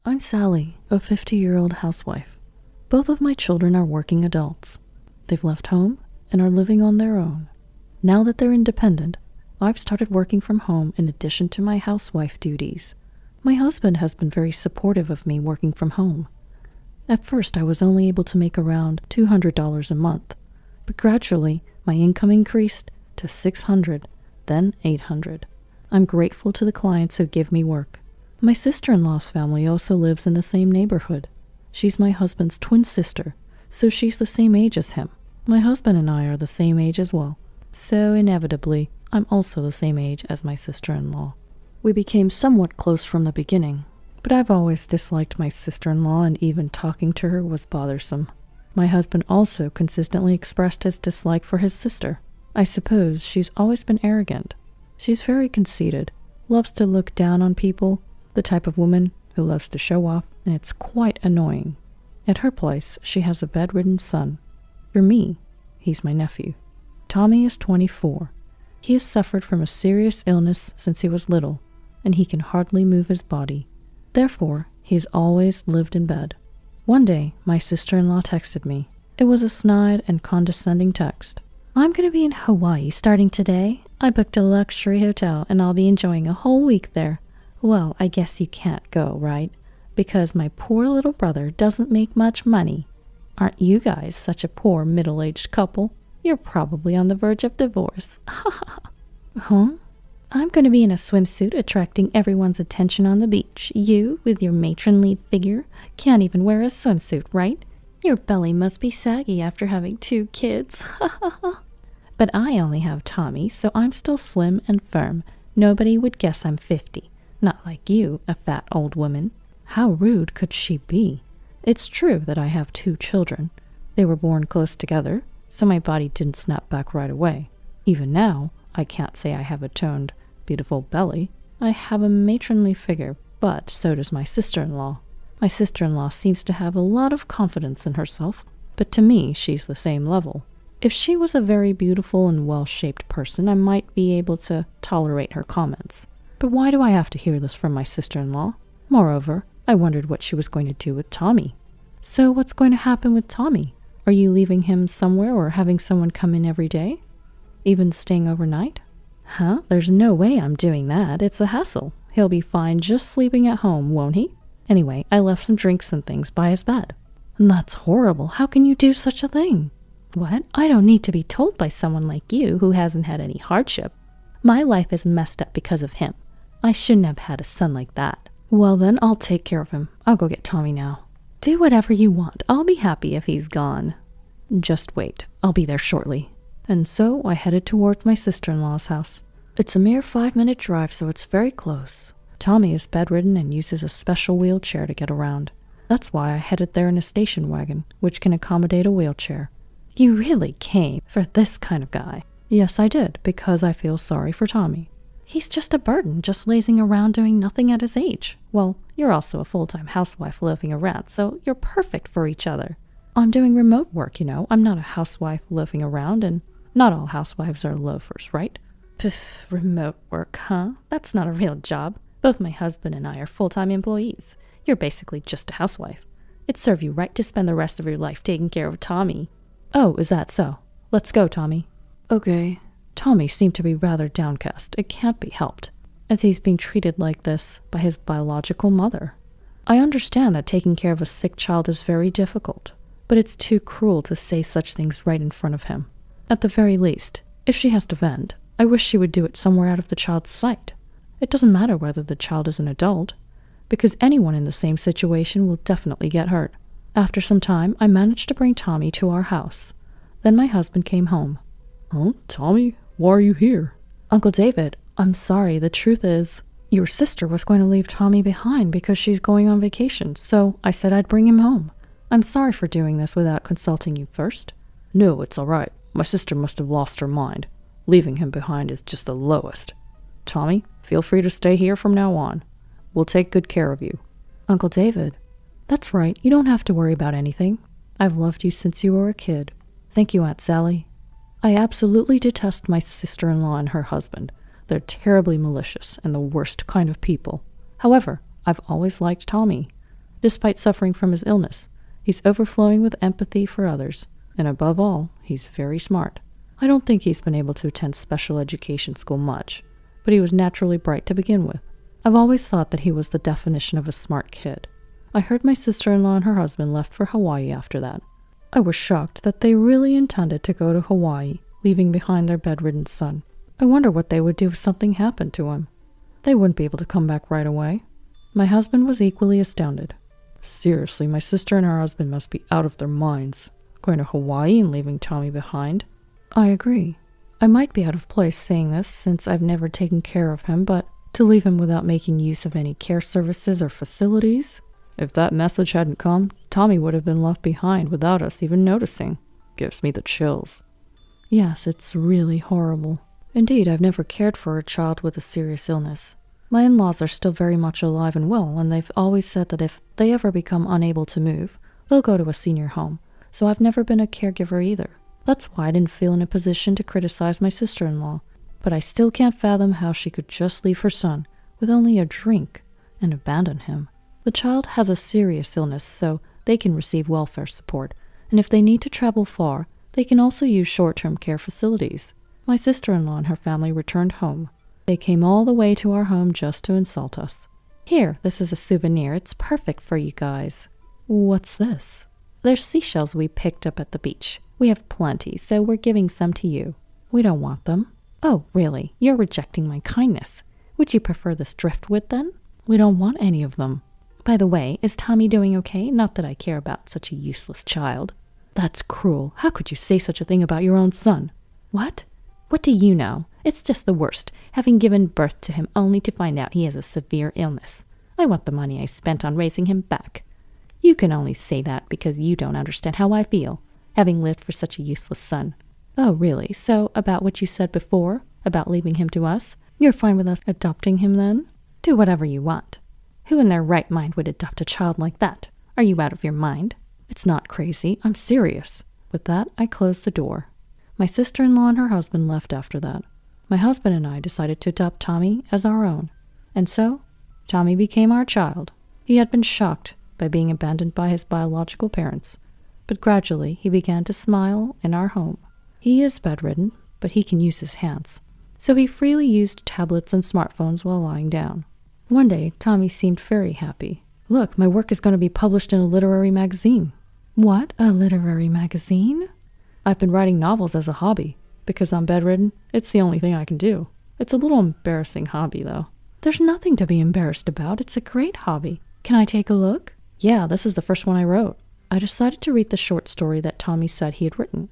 I'm Sally, a 50-year-old housewife. Both of my children are working adults. They've left home and are living on their own. Now that they're independent, I've started working from home in addition to my housewife duties. My husband has been very supportive of me working from home. At first, I was only able to make around $200 a month, but gradually my income increased to $600, then $800. I'm grateful to the clients who give me work. My sister-in-law's family also lives in the same neighborhood. She's my husband's twin sister, so she's the same age as him. My husband and I are the same age as well, so inevitably, I'm also the same age as my sister-in-law. We became somewhat close from the beginning, but I've always disliked my sister-in-law, and even talking to her was bothersome. My husband also consistently expressed his dislike for his sister. I suppose she's always been arrogant. She's very conceited, loves to look down on people, the type of woman who loves to show off, and it's quite annoying. At her place, she has a bedridden son. For me, he's my nephew. Tommy is 24. He has suffered from a serious illness since he was little, and he can hardly move his body. Therefore, he's always lived in bed. One day, my sister-in-law texted me. It was a snide and condescending text. "I'm going to be in Hawaii starting today. I booked a luxury hotel, and I'll be enjoying a whole week there. Well, I guess you can't go, right? Because my poor little brother doesn't make much money. Aren't you guys such a poor middle-aged couple? You're probably on the verge of divorce." Huh? I'm going to be in a swimsuit attracting everyone's attention on the beach. You, with your matronly figure, can't even wear a swimsuit, right? Your belly must be saggy after having 2 kids. But I only have Tommy, so I'm still slim and firm. Nobody would guess I'm 50. Not like you, a fat old woman. How rude could she be? It's true that I have 2 children. They were born close together, so my body didn't snap back right away. Even now, I can't say I have a toned, beautiful belly. I have a matronly figure, but so does my sister-in-law. My sister-in-law seems to have a lot of confidence in herself, but to me, she's the same level. If she was a very beautiful and well-shaped person, I might be able to tolerate her comments. But why do I have to hear this from my sister-in-law? Moreover, I wondered what she was going to do with Tommy. So what's going to happen with Tommy? Are you leaving him somewhere or having someone come in every day? Even staying overnight? Huh? There's no way I'm doing that. It's a hassle. He'll be fine just sleeping at home, won't he? Anyway, I left some drinks and things by his bed. That's horrible. How can you do such a thing? What? I don't need to be told by someone like you who hasn't had any hardship. My life is messed up because of him. I shouldn't have had a son like that. Well then, I'll take care of him. I'll go get Tommy now. Do whatever you want. I'll be happy if he's gone. Just wait. I'll be there shortly. And so I headed towards my sister-in-law's house. It's a mere 5-minute drive, so it's very close. Tommy is bedridden and uses a special wheelchair to get around. That's why I headed there in a station wagon, which can accommodate a wheelchair. You really came for this kind of guy? Yes, I did, because I feel sorry for Tommy. He's just a burden, just lazing around doing nothing at his age. Well, you're also a full-time housewife loafing around, so you're perfect for each other. I'm doing remote work, you know. I'm not a housewife loafing around, and not all housewives are loafers, right? Pff, remote work, huh? That's not a real job. Both my husband and I are full-time employees. You're basically just a housewife. It'd serve you right to spend the rest of your life taking care of Tommy. Oh, is that so? Let's go, Tommy. Okay. Tommy seemed to be rather downcast. It can't be helped, as he's being treated like this by his biological mother. I understand that taking care of a sick child is very difficult, but it's too cruel to say such things right in front of him. At the very least, if she has to vent, I wish she would do it somewhere out of the child's sight. It doesn't matter whether the child is an adult, because anyone in the same situation will definitely get hurt. After some time, I managed to bring Tommy to our house. Then my husband came home. "Oh, Tommy, why are you here?" "Uncle David, I'm sorry. The truth is, your sister was going to leave Tommy behind because she's going on vacation, so I said I'd bring him home. I'm sorry for doing this without consulting you first." "No, it's all right. My sister must have lost her mind. Leaving him behind is just the lowest. Tommy, feel free to stay here from now on. We'll take good care of you." "Uncle David, that's right. You don't have to worry about anything. I've loved you since you were a kid." "Thank you, Aunt Sally." I absolutely detest my sister-in-law and her husband. They're terribly malicious and the worst kind of people. However, I've always liked Tommy. Despite suffering from his illness, he's overflowing with empathy for others, and above all, he's very smart. I don't think he's been able to attend special education school much, but he was naturally bright to begin with. I've always thought that he was the definition of a smart kid. I heard my sister-in-law and her husband left for Hawaii after that. I was shocked that they really intended to go to Hawaii, leaving behind their bedridden son. I wonder what they would do if something happened to him. They wouldn't be able to come back right away. My husband was equally astounded. Seriously, my sister and her husband must be out of their minds, going to Hawaii and leaving Tommy behind. I agree. I might be out of place saying this since I've never taken care of him, but to leave him without making use of any care services or facilities? If that message hadn't come, Tommy would have been left behind without us even noticing. Gives me the chills. Yes, it's really horrible. Indeed, I've never cared for a child with a serious illness. My in-laws are still very much alive and well, and they've always said that if they ever become unable to move, they'll go to a senior home, so I've never been a caregiver either. That's why I didn't feel in a position to criticize my sister-in-law, but I still can't fathom how she could just leave her son with only a drink and abandon him. The child has a serious illness, so they can receive welfare support, and if they need to travel far, they can also use short-term care facilities. My sister-in-law and her family returned home. They came all the way to our home just to insult us. Here, this is a souvenir. It's perfect for you guys. What's this? They're seashells we picked up at the beach. We have plenty, so we're giving some to you. We don't want them. Oh, really? You're rejecting my kindness. Would you prefer this driftwood then? We don't want any of them. By the way, is Tommy doing okay? Not that I care about such a useless child. That's cruel. How could you say such a thing about your own son? What? What do you know? It's just the worst, having given birth to him only to find out he has a severe illness. I want the money I spent on raising him back. You can only say that because you don't understand how I feel, having lived for such a useless son. Oh, really? So, about what you said before, about leaving him to us? You're fine with us adopting him then? Do whatever you want. Who in their right mind would adopt a child like that? Are you out of your mind? It's not crazy. I'm serious. With that, I closed the door. My sister-in-law and her husband left after that. My husband and I decided to adopt Tommy as our own. And so, Tommy became our child. He had been shocked by being abandoned by his biological parents, but gradually he began to smile in our home. He is bedridden, but he can use his hands, so he freely used tablets and smartphones while lying down. One day, Tommy seemed very happy. Look, my work is going to be published in a literary magazine. What? A literary magazine? I've been writing novels as a hobby. Because I'm bedridden, it's the only thing I can do. It's a little embarrassing hobby, though. There's nothing to be embarrassed about. It's a great hobby. Can I take a look? Yeah, this is the first one I wrote. I decided to read the short story that Tommy said he had written.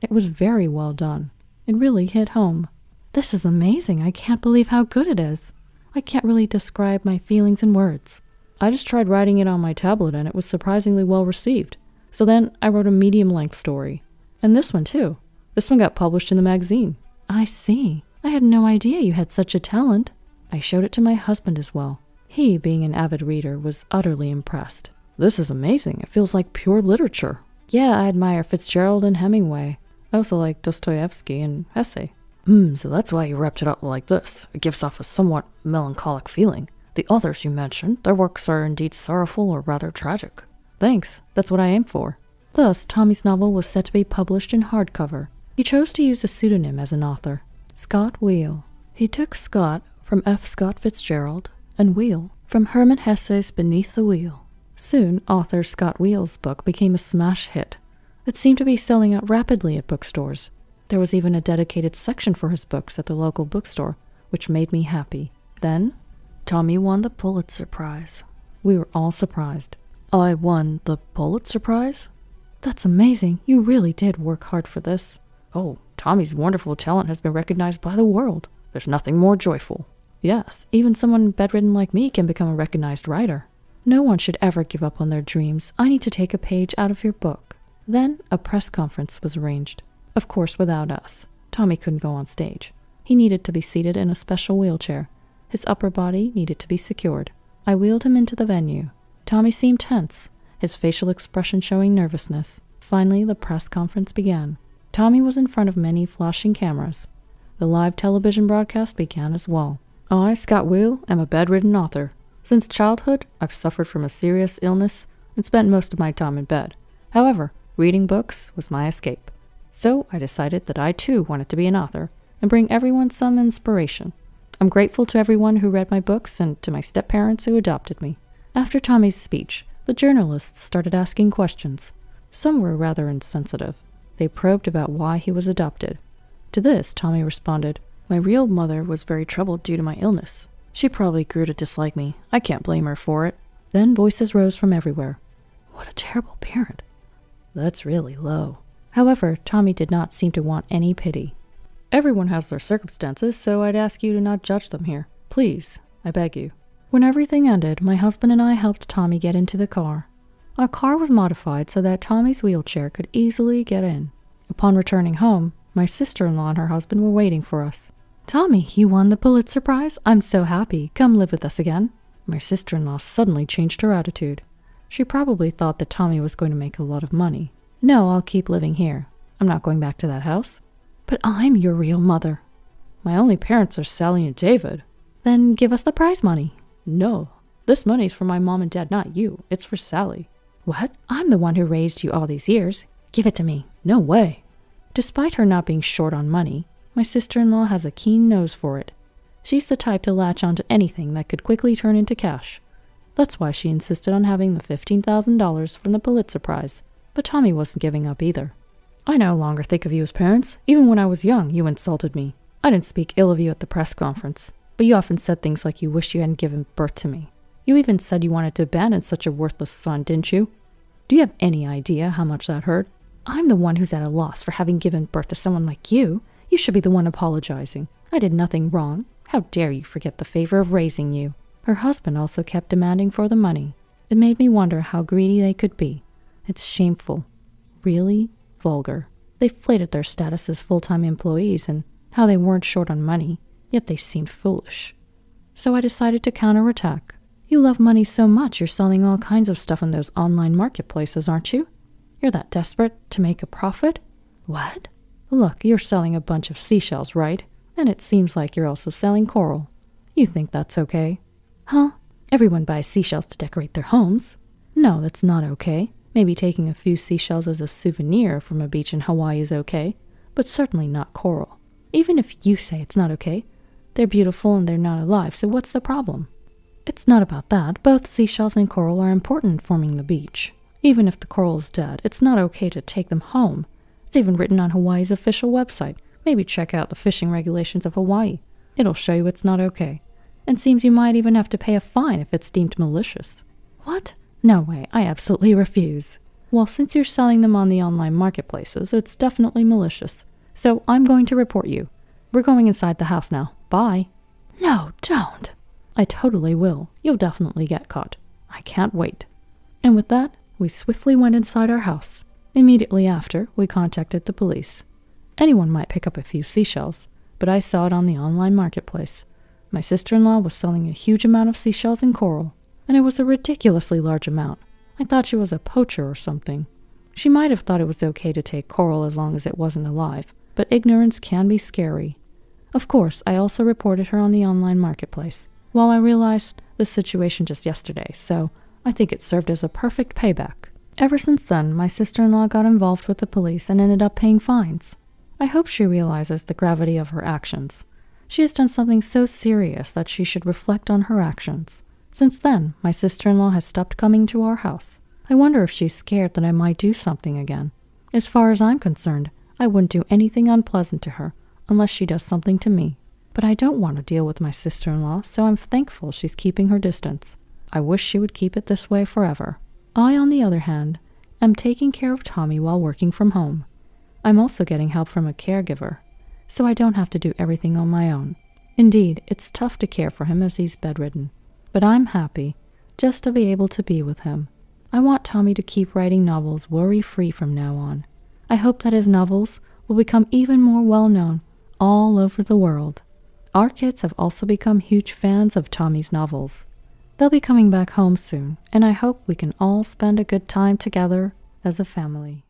It was very well done. It really hit home. This is amazing. I can't believe how good it is. I can't really describe my feelings in words. I just tried writing it on my tablet and it was surprisingly well received. So then I wrote a medium-length story. And this one too. This one got published in the magazine. I see. I had no idea you had such a talent. I showed it to my husband as well. He, being an avid reader, was utterly impressed. This is amazing. It feels like pure literature. Yeah, I admire Fitzgerald and Hemingway. I also like Dostoevsky and Hesse. So that's why you wrapped it up like this. It gives off a somewhat melancholic feeling. The authors you mentioned, their works are indeed sorrowful or rather tragic. Thanks. That's what I aim for. Thus, Tommy's novel was set to be published in hardcover. He chose to use a pseudonym as an author, Scott Wheel. He took Scott from F. Scott Fitzgerald and Wheel from Hermann Hesse's Beneath the Wheel. Soon, author Scott Wheel's book became a smash hit. It seemed to be selling out rapidly at bookstores. There was even a dedicated section for his books at the local bookstore, which made me happy. Then, Tommy won the Pulitzer Prize. We were all surprised. I won the Pulitzer Prize? That's amazing. You really did work hard for this. Oh, Tommy's wonderful talent has been recognized by the world. There's nothing more joyful. Yes, even someone bedridden like me can become a recognized writer. No one should ever give up on their dreams. I need to take a page out of your book. Then a press conference was arranged. Of course, without us. Tommy couldn't go on stage. He needed to be seated in a special wheelchair. His upper body needed to be secured. I wheeled him into the venue. Tommy seemed tense, his facial expression showing nervousness. Finally, the press conference began. Tommy was in front of many flashing cameras. The live television broadcast began as well. I, Scott Wheel, am a bedridden author. Since childhood, I've suffered from a serious illness and spent most of my time in bed. However, reading books was my escape. So I decided that I too wanted to be an author and bring everyone some inspiration. I'm grateful to everyone who read my books and to my step-parents who adopted me. After Tommy's speech, the journalists started asking questions. Some were rather insensitive. They probed about why he was adopted. To this, Tommy responded, "My real mother was very troubled due to my illness. She probably grew to dislike me. I can't blame her for it." Then voices rose from everywhere. "What a terrible parent." "That's really low." However, Tommy did not seem to want any pity. "Everyone has their circumstances, so I'd ask you to not judge them here. Please, I beg you." When everything ended, my husband and I helped Tommy get into the car. Our car was modified so that Tommy's wheelchair could easily get in. Upon returning home, my sister-in-law and her husband were waiting for us. "Tommy, you won the Pulitzer Prize? I'm so happy. Come live with us again." My sister-in-law suddenly changed her attitude. She probably thought that Tommy was going to make a lot of money. "No, I'll keep living here. I'm not going back to that house." "But I'm your real mother." "My only parents are Sally and David." "Then give us the prize money." "No, this money's for my mom and dad, not you. It's for Sally." "What? I'm the one who raised you all these years. Give it to me." "No way." Despite her not being short on money, my sister-in-law has a keen nose for it. She's the type to latch onto anything that could quickly turn into cash. That's why she insisted on having the $15,000 from the Pulitzer Prize. But Tommy wasn't giving up either. "I no longer think of you as parents. Even when I was young, you insulted me. I didn't speak ill of you at the press conference, but you often said things like you wished you hadn't given birth to me. You even said you wanted to abandon such a worthless son, didn't you? Do you have any idea how much that hurt? I'm the one who's at a loss for having given birth to someone like you. You should be the one apologizing. I did nothing wrong. How dare you forget the favor of raising you?" Her husband also kept demanding for the money. It made me wonder how greedy they could be. It's shameful. Really vulgar. They flated their status as full-time employees and how they weren't short on money, yet they seemed foolish. So I decided to counterattack. "You love money so much you're selling all kinds of stuff in those online marketplaces, aren't you? You're that desperate to make a profit?" "What?" "Look, you're selling a bunch of seashells, right? And it seems like you're also selling coral. You think that's okay?" "Huh? Everyone buys seashells to decorate their homes." "No, that's not okay. Maybe taking a few seashells as a souvenir from a beach in Hawaii is okay, but certainly not coral. Even if you say it's not okay, they're beautiful and they're not alive, so what's the problem?" "It's not about that. Both seashells and coral are important in forming the beach. Even if the coral is dead, it's not okay to take them home. It's even written on Hawaii's official website. Maybe check out the fishing regulations of Hawaii. It'll show you it's not okay. And seems you might even have to pay a fine if it's deemed malicious." "What? No way, I absolutely refuse." "Well, since you're selling them on the online marketplaces, it's definitely malicious. So I'm going to report you. We're going inside the house now. Bye." "No, don't." "I totally will. You'll definitely get caught. I can't wait." And with that, we swiftly went inside our house. Immediately after, we contacted the police. Anyone might pick up a few seashells, but I saw it on the online marketplace. My sister-in-law was selling a huge amount of seashells and coral, and it was a ridiculously large amount. I thought she was a poacher or something. She might have thought it was okay to take coral as long as it wasn't alive, but ignorance can be scary. Of course, I also reported her on the online marketplace. Well, I realized the situation just yesterday, so I think it served as a perfect payback. Ever since then, my sister-in-law got involved with the police and ended up paying fines. I hope she realizes the gravity of her actions. She has done something so serious that she should reflect on her actions. Since then, my sister-in-law has stopped coming to our house. I wonder if she's scared that I might do something again. As far as I'm concerned, I wouldn't do anything unpleasant to her, unless she does something to me. But I don't want to deal with my sister-in-law, so I'm thankful she's keeping her distance. I wish she would keep it this way forever. I, on the other hand, am taking care of Tommy while working from home. I'm also getting help from a caregiver, so I don't have to do everything on my own. Indeed, it's tough to care for him as he's bedridden, but I'm happy just to be able to be with him. I want Tommy to keep writing novels worry-free from now on. I hope that his novels will become even more well-known all over the world. Our kids have also become huge fans of Tommy's novels. They'll be coming back home soon, and I hope we can all spend a good time together as a family.